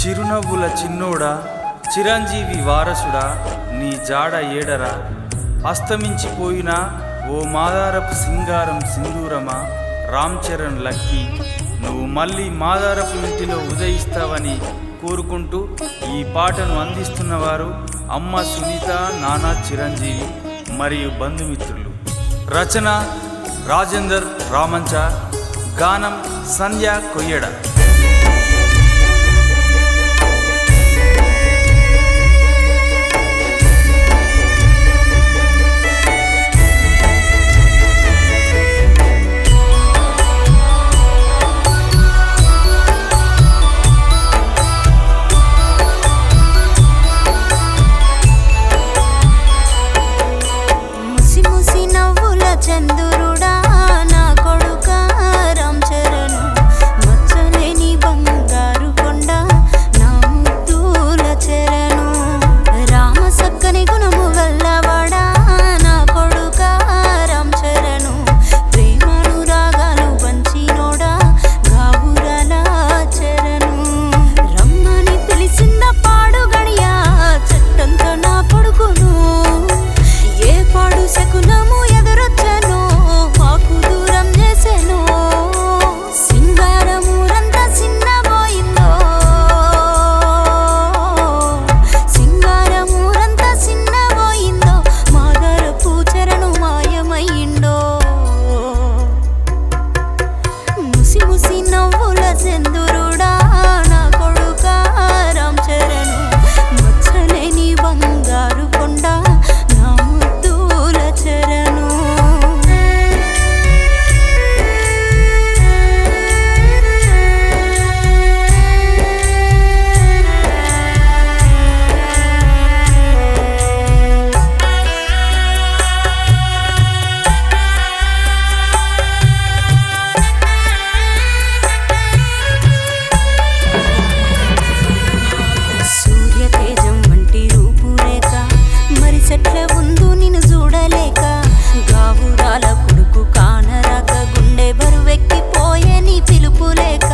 చిరునవ్వుల చిన్నోడా చిరంజీవి వారసుడా నీ జాడ ఏడరా అస్తమించిపోయిన ఓ మాదారపు సింగారం సింధూరమా రామ్ చరణ్ లక్కీ నువ్వు మళ్ళీ మాదారపు ఇంటిలో ఉదయిస్తావని కోరుకుంటూ ఈ పాటను అందిస్తున్నవారు అమ్మ సునీత నానా చిరంజీవి మరియు బంధుమిత్రులు. రచన రాజేందర్ రామంచ, గానం సంధ్య కొయ్యడ. చంద్రుడా నా కొడుక రామ్ చరణ్ మచ్చలేని బంగారు కొండ నా ముద్దుల చరణు రామ సక్కని గుణము గల్లవాడా నా కొడుక రామ్ చరణ్ ప్రేమానురాగాలు పంచినోడా గావురాల చరణు రమ్మని పిలిచింద పాడు గడియా చెట్టంత నా కొడుకును ఏ పాడు శకునము ఎదురొచ్చను మాకు దూరం చేసెను సింగారమూరంతా చిన్నబోయిందో సింగారమూరంతా చిన్నబోయిందో మాదరపు చరణు మాయమయ్యిండో ముసి ముసి నవ్వుల చంద్రుడా నా కొడుక రామ్ చరణ్ మచ్చలేని బంగారు కొండ నా ముద్దుల చరణు సూర్యతేజం వంటి రూపురేఖ మరి చెట్ల ముందు నిన్ను చూడలేక గావురాల కొడుకు కానరాక గుండె బరువెక్కిపోయే నీ పిలుపులేక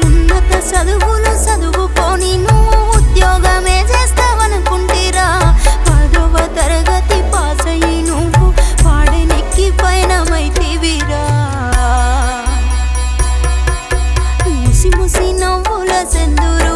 ఉన్నత చదువులు చదువుకొని నువ్వు ఉద్యోగమే చేస్తావనుకుంటిరా 10వ తరగతి పాస్ అయ్యి నువ్వు పాడెనెక్కి పయనమైతివిరా ముసి ముసి నవ్వుల చంద్రుడా